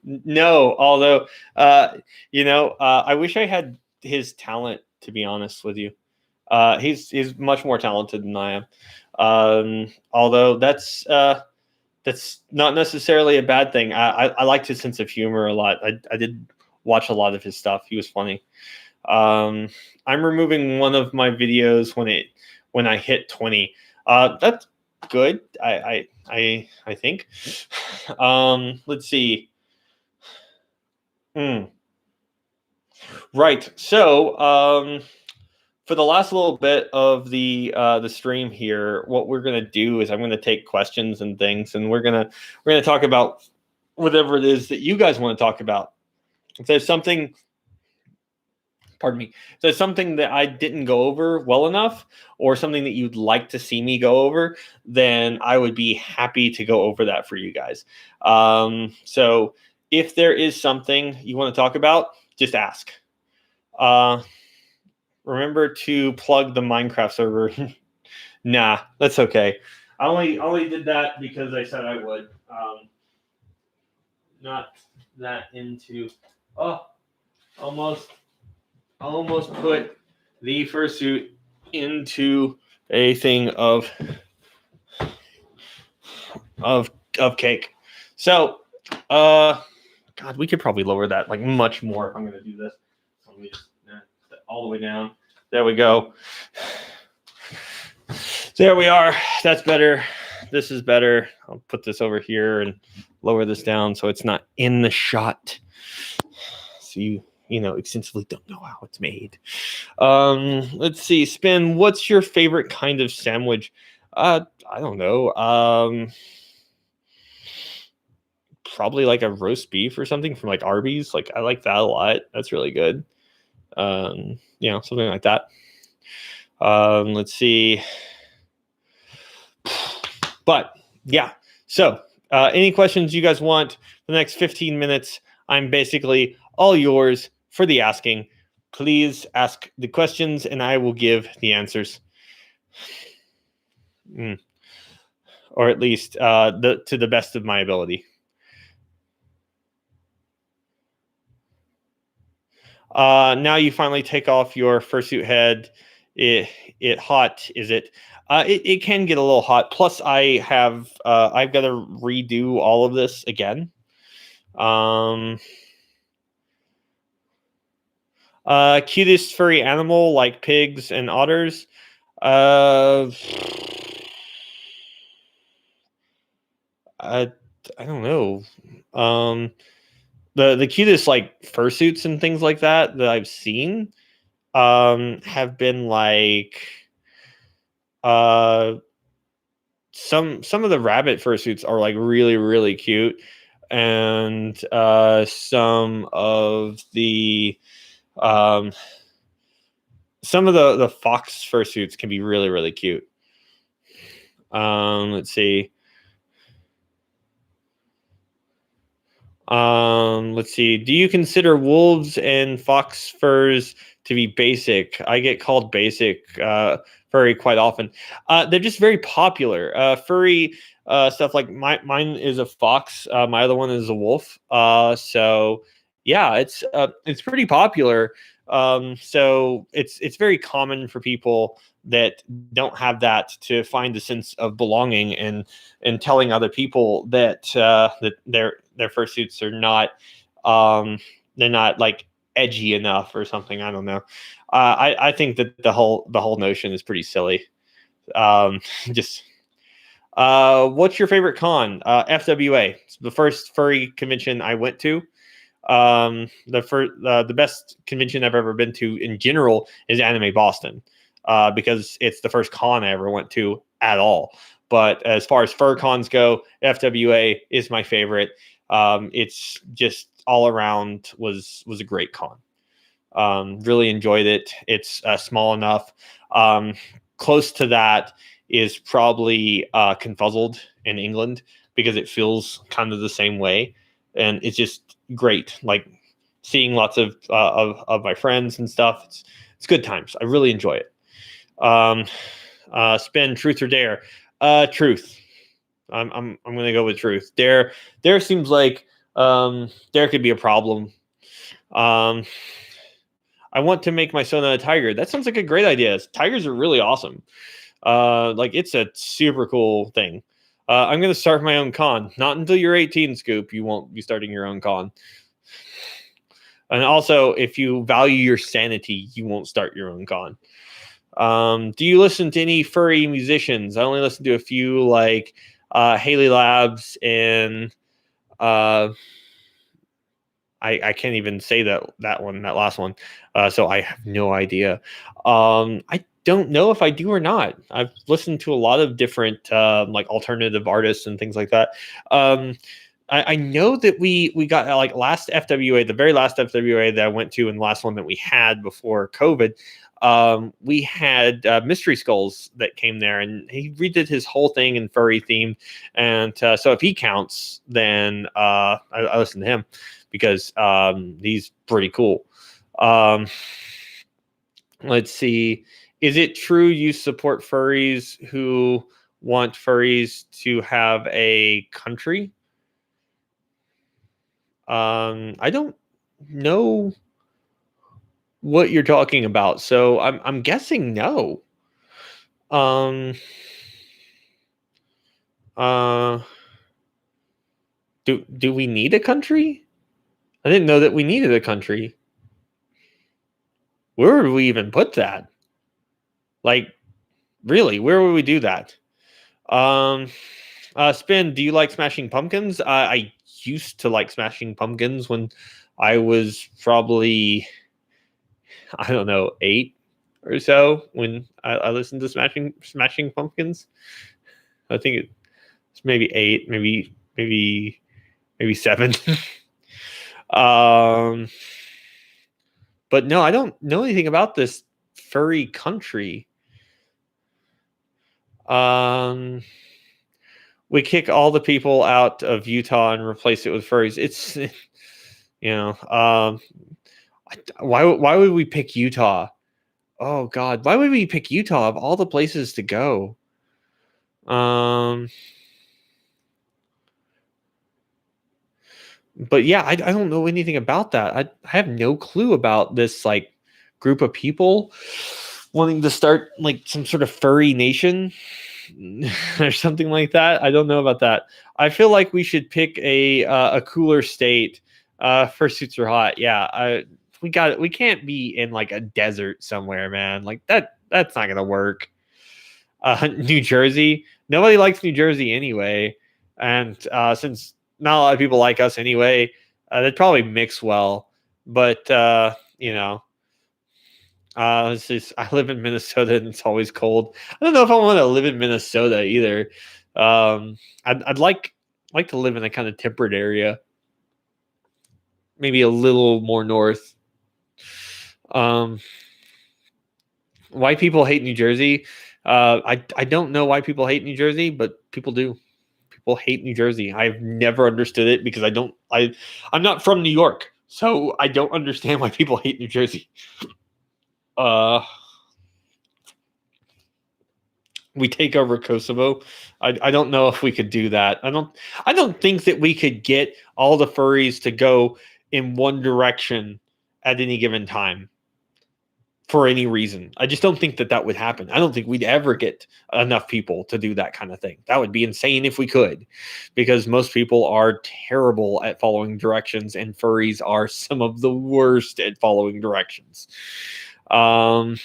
No. Although, I wish I had his talent. To be honest with you, he's much more talented than I am. Although that's not necessarily a bad thing. I liked his sense of humor a lot. I did watch a lot of his stuff. He was funny. I'm removing one of my videos when I hit 20. That's good. I think. Let's see. Right. So for the last little bit of the stream here, what we're gonna do is I'm gonna take questions and things, and we're gonna talk about whatever it is that you guys want to talk about. If there's something, pardon me, if there's something that I didn't go over well enough, or something that you'd like to see me go over, then I would be happy to go over that for you guys. So if there is something you want to talk about, just ask. Remember to plug the Minecraft server. Nah, that's okay. I only did that because I said I would. Not that into. Oh, almost put the fursuit into a thing of cake. So, God, we could probably lower that like much more if I'm going to do this. So let me just all the way down. There we go. There we are. That's better. This is better. I'll put this over here and lower this down so it's not in the shot. So you extensively don't know how it's made. Let's see. Spyn, what's your favorite kind of sandwich? I don't know. Probably like a roast beef or something from like Arby's. Like I like that a lot. That's really good. Something like that. Let's see. But yeah, so any questions you guys want for the next 15 minutes, I'm basically all yours for the asking. Please ask the questions and I will give the answers. Or at least to the best of my ability. Now you finally take off your fursuit head. It hot, is it? It can get a little hot. Plus, I've got to redo all of this again. Cutest furry animal like pigs and otters. I don't know. The cutest like fursuits and things like that I've seen have been like some of the rabbit fursuits are like really, really cute, and some of the fox fursuits can be really, really cute. Let's see. Do you consider wolves and fox furs to be basic? I get called basic furry quite often. They're just very popular. Furry stuff like mine is a fox. My other one is a wolf. So yeah, it's pretty popular. So it's very common for people that don't have that to find a sense of belonging and telling other people that that their fursuits are not they're not like edgy enough or something. I don't know. I think that the whole notion is pretty silly. Just what's your favorite con? FWA. It's the first furry convention I went to. The best convention I've ever been to in general is Anime Boston, because it's the first con I ever went to at all. But as far as fur cons go, FWA is my favorite. It's just all around was a great con. Really enjoyed it. It's small enough. Close to that is probably Confuzzled in England, because it feels kind of the same way, and it's just great. Like seeing lots of my friends and stuff. It's good times. I really enjoy it. Spyn, truth or dare? Truth. I'm gonna go with truth. Dare seems like dare could be a problem. I want to make my son a tiger. That sounds like a great idea. Tigers are really awesome. Like it's a super cool thing. I'm going to start my own con. Not until you're 18, Scoop. You won't be starting your own con. And also, if you value your sanity, you won't start your own con. Do you listen to any furry musicians? I only listen to a few, like Haley Labs and I can't even say that last one. So I have no idea. I don't know if I do or not. I've listened to a lot of different like alternative artists and things like that. I know that we got like last FWA, the very last FWA that I went to, and the last one that we had before COVID. We had Mystery Skulls that came there, and he redid his whole thing in furry theme. And so if he counts, then I listen to him, because he's pretty cool. Let's see. Is it true you support furries who want furries to have a country? I don't know what you're talking about, so I'm guessing no. Do we need a country? I didn't know that we needed a country. Where would we even put that? Like, really, where would we do that? Spyn, do you like Smashing Pumpkins? I used to like Smashing Pumpkins when I was probably, I don't know, 8 or so, when I listened to Smashing Pumpkins. I think it's maybe 8, maybe 7. But no, I don't know anything about this furry country. We kick all the people out of Utah and replace it with furries. It's, why would we pick Utah? Oh God, why would we pick Utah of all the places to go? But yeah, I don't know anything about that. I have no clue about this like group of people wanting to start like some sort of furry nation or something like that. I don't know about that. I feel like we should pick a cooler state. Fursuits are hot. Yeah, we can't be in like a desert somewhere, man. Like that's not gonna work. New Jersey. Nobody likes New Jersey anyway, and since not a lot of people like us anyway, they'd probably mix well. But it's just, I live in Minnesota and it's always cold. I don't know if I want to live in Minnesota either. I'd like to live in a kind of temperate area, maybe a little more north. Why people hate New Jersey? I don't know why people hate New Jersey, but people do. People hate New Jersey. I've never understood it because I'm not from New York, so I don't understand why people hate New Jersey. We take over Kosovo. I don't know if we could do that. I don't think that we could get all the furries to go in one direction at any given time for any reason. I just don't think that would happen. I don't think we'd ever get enough people to do that kind of thing. That would be insane if we could, because most people are terrible at following directions, and furries are some of the worst at following directions. What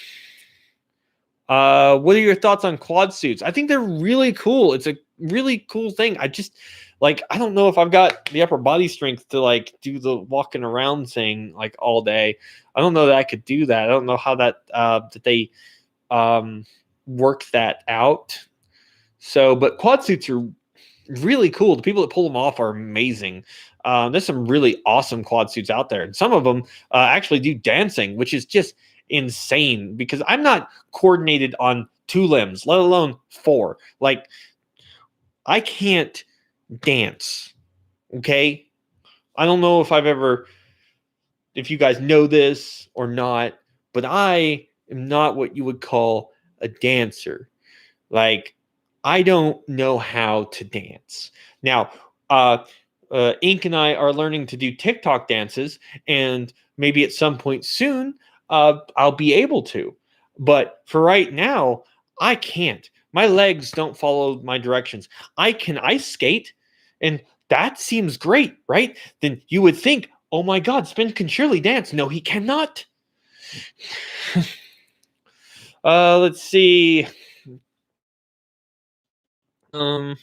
are your thoughts on quad suits? I think they're really cool. It's a really cool thing. I don't know if I've got the upper body strength to like do the walking around thing like all day. I don't know that I could do that. I don't know how that they work that out. So, but quad suits are really cool. The people that pull them off are amazing. There's some really awesome quad suits out there, and some of them actually do dancing, which is just insane because I'm not coordinated on 2 limbs, let alone 4. Like, I can't dance. Okay, I don't know if you guys know this or not, but I am not what you would call a dancer. Like, I don't know how to dance. Now, Ink and I are learning to do TikTok dances, and maybe at some point soon, I'll be able to. But for right now, I can't. My legs don't follow my directions. I can ice skate, and that seems great, right? Then you would think, oh my God, Spin can surely dance. No, he cannot. Let's see. Um,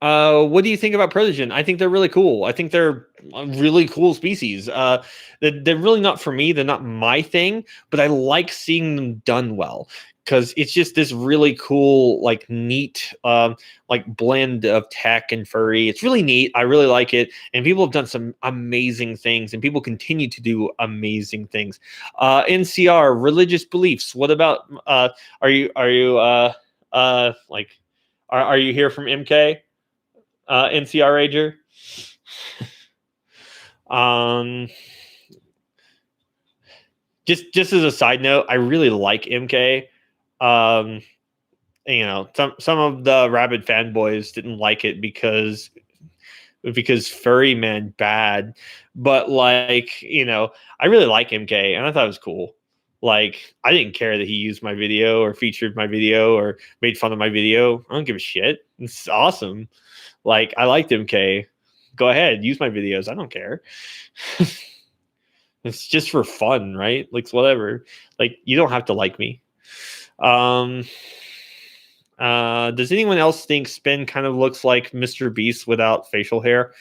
what do you think about Protogen? I think they're really cool. I think they're a really cool species. They're really not for me. They're not my thing, but I like seeing them done well because it's just this really cool, like neat, like blend of tech and furry. It's really neat. I really like it, and people have done some amazing things, and people continue to do amazing things. NCR religious beliefs. What about? Are you like? Are you here from MK? NCR Rager. um, just as a side note, I really like MK. Um, some of the rabid fanboys didn't like it because furry meant bad, but like I really like MK and I thought it was cool. Like, I didn't care that he used my video or featured my video or made fun of my video. I don't give a shit. It's awesome. Like, I liked MK. Go ahead, use my videos. I don't care. It's just for fun, right? Like, whatever. Like, you don't have to like me. Does anyone else think Spyn kind of looks like Mr. Beast without facial hair?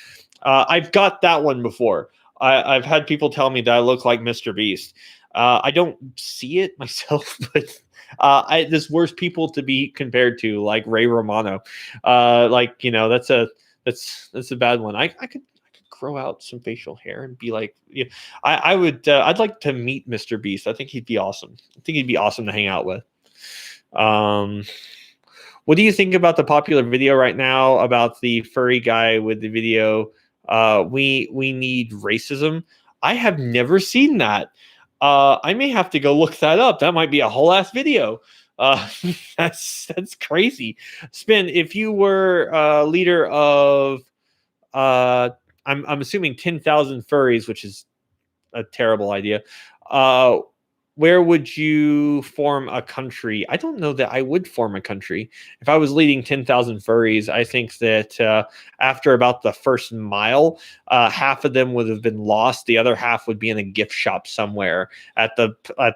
I've got that one before. I've had people tell me that I look like Mr. Beast. I don't see it myself, but there's worse people to be compared to, like Ray Romano. That's a bad one. I could grow out some facial hair and be like, I would. I'd like to meet Mr. Beast. I think he'd be awesome. I think he'd be awesome to hang out with. What do you think about the popular video right now about the furry guy with the video? We need racism. I have never seen that. I may have to go look that up. That might be a whole ass video. That's crazy. Spyn, if you were leader of, I'm assuming 10,000 furries, which is a terrible idea. Where would you form a country? I don't know that I would form a country. If I was leading 10,000 furries, I think that after about the first mile, half of them would have been lost. The other half would be in a gift shop somewhere at the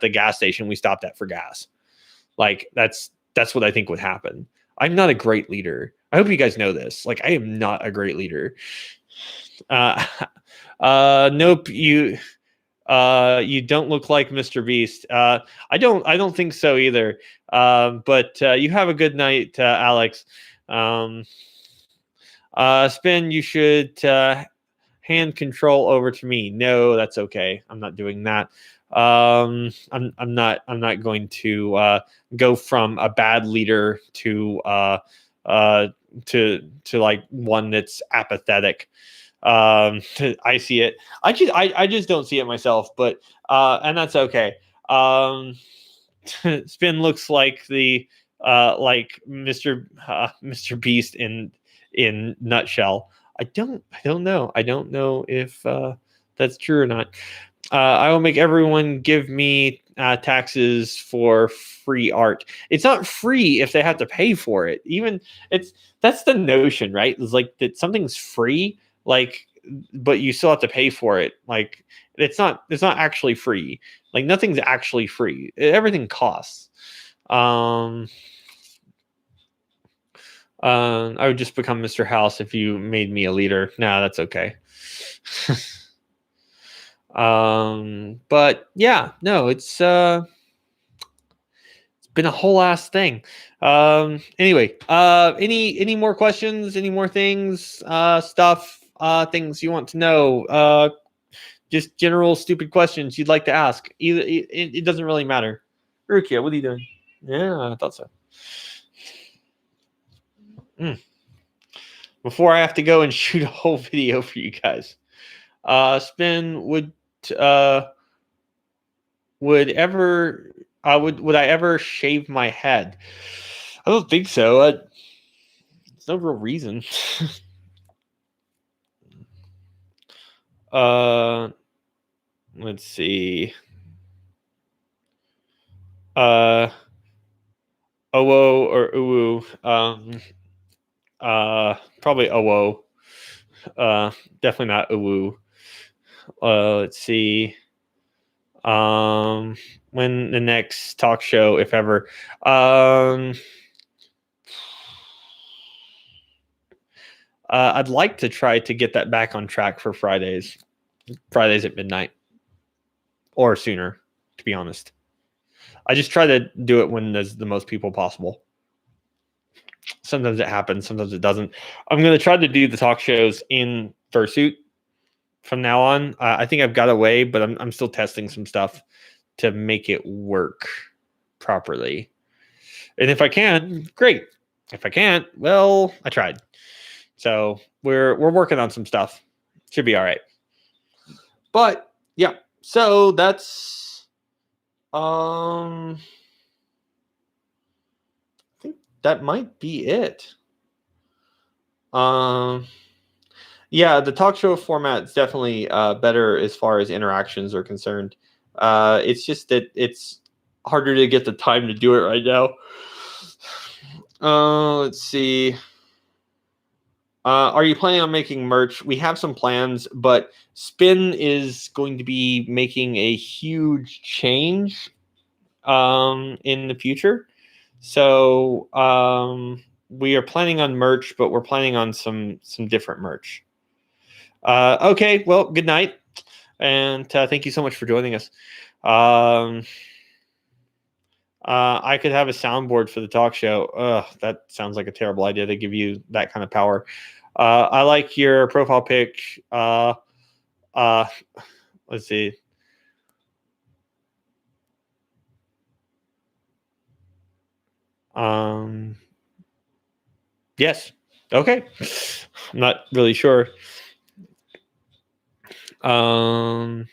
gas station we stopped at for gas. Like, that's what I think would happen. I'm not a great leader. I hope you guys know this. Like, I am not a great leader. Nope, you don't look like Mr. Beast. I don't think so either. But you have a good night, Alex. Spyn, you should hand control over to me. No, that's okay. I'm not doing that. I'm not going to go from a bad leader to like one that's apathetic. I see it. I just don't see it myself, but and that's okay. Spyn looks like the like Mr. Beast in nutshell. I don't know. I don't know if that's true or not. I will make everyone give me taxes for free art. It's not free if they have to pay for it. That's the notion, right? It's like that something's free, like, but you still have to pay for it. Like, it's not actually free. Like, nothing's actually free. Everything costs. I would just become Mr. House if you made me a leader. Nah, that's okay. But yeah, no, it's been a whole ass thing. Anyway, any more questions? Any more things? Stuff? Things you want to know? Just general stupid questions you'd like to ask. Either it doesn't really matter. Rukia, what are you doing? Yeah, I thought so. Before I have to go and shoot a whole video for you guys, Spyn would I ever shave my head? I don't think so. There's no real reason. Let's see. Owo or Uwu. Probably Owo. Definitely not Uwu. Let's see. When the next talk show, if ever. I'd like to try to get that back on track for Fridays at midnight or sooner, to be honest. I just try to do it when there's the most people possible. Sometimes it happens, sometimes it doesn't. I'm going to try to do the talk shows in fursuit from now on. I think I've got away, but I'm still testing some stuff to make it work properly. And if I can, great. If I can't, well, I tried. So we're working on some stuff. Should be all right. But yeah, so that's I think that might be it. Yeah, the talk show format is definitely better as far as interactions are concerned. It's just that it's harder to get the time to do it right now. Let's see. Are you planning on making merch? We have some plans, but Spyn is going to be making a huge change in the future. So we are planning on merch, but we're planning on some different merch. Okay, well, good night. And thank you so much for joining us. I could have a soundboard for the talk show. Ugh, that sounds like a terrible idea to give you that kind of power. I like your profile pic. Let's see. Yes. Okay. I'm not really sure. Oh,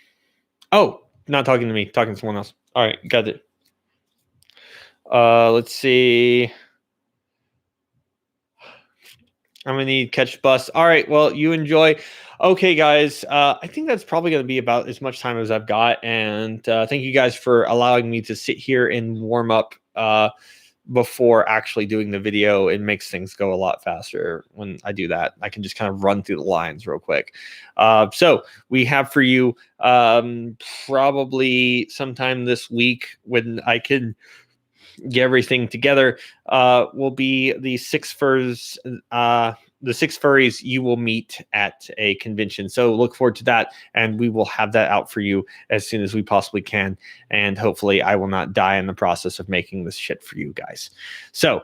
not talking to me, talking to someone else. All right, got it. Let's see. I'm gonna need catch bus. All right, well, you enjoy. Okay, guys. I think that's probably gonna be about as much time as I've got. And thank you guys for allowing me to sit here and warm up before actually doing the video. It makes things go a lot faster when I do that. I can just kind of run through the lines real quick. So we have for you probably sometime this week when I can get everything together, will be the 6 furs, the 6 furries you will meet at a convention. So look forward to that, and we will have that out for you as soon as we possibly can. And hopefully I will not die in the process of making this shit for you guys. So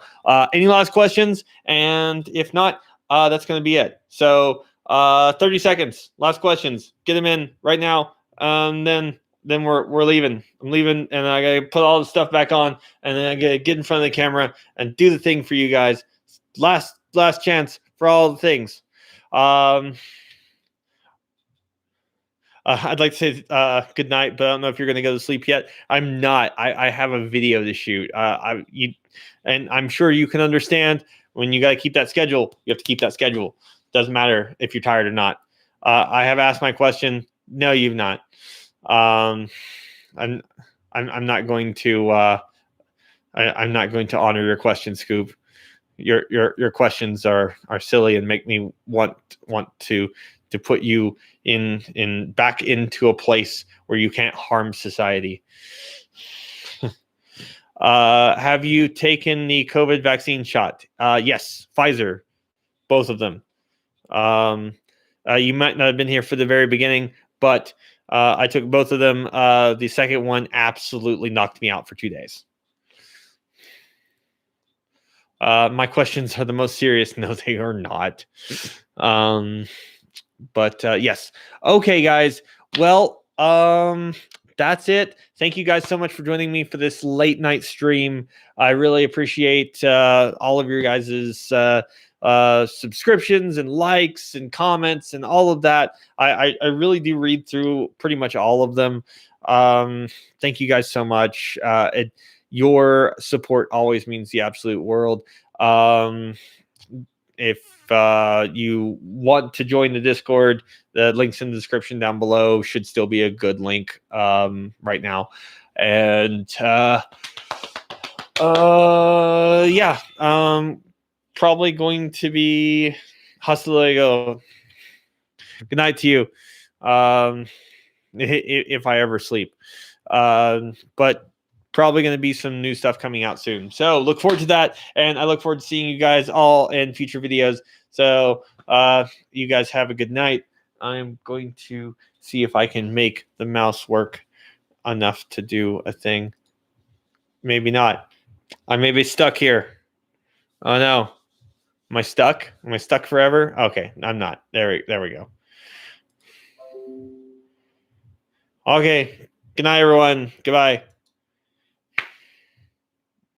any last questions? And if not, that's going to be it. So 30 seconds, last questions, get them in right now. Then we're leaving. I'm leaving, and I gotta put all the stuff back on, and then I gotta get in front of the camera and do the thing for you guys. Last chance for all the things. I'd like to say good night, but I don't know if you're gonna go to sleep yet. I'm not. I have a video to shoot. And I'm sure you can understand when you gotta keep that schedule. You have to keep that schedule. Doesn't matter if you're tired or not. I have asked my question. No, you've not. I'm not going to I'm not going to honor your question, Scoop. Your questions are silly and make me want to put you in back into a place where you can't harm society. Have you taken the COVID vaccine shot? Yes, Pfizer, both of them. You might not have been here for the very beginning, but I took both of them. The second one absolutely knocked me out for 2 days. My questions are the most serious. No, they are not. But yes. Okay, guys. Well, that's it. Thank you guys so much for joining me for this late night stream. I really appreciate all of your guys's subscriptions and likes and comments and all of that. I really do read through pretty much all of them. Thank you guys so much. Your support always means the absolute world. If you want to join the Discord, the link's in the description down below. Should still be a good link right now. And yeah, probably going to be hasta luego. Good night to you. If I ever sleep. But probably going to be some new stuff coming out soon. So look forward to that. And I look forward to seeing you guys all in future videos. So you guys have a good night. I'm going to see if I can make the mouse work enough to do a thing. Maybe not. I may be stuck here. Oh no. Am I stuck? Am I stuck forever? Okay, I'm not. There we go. Okay. Good night, everyone. Goodbye.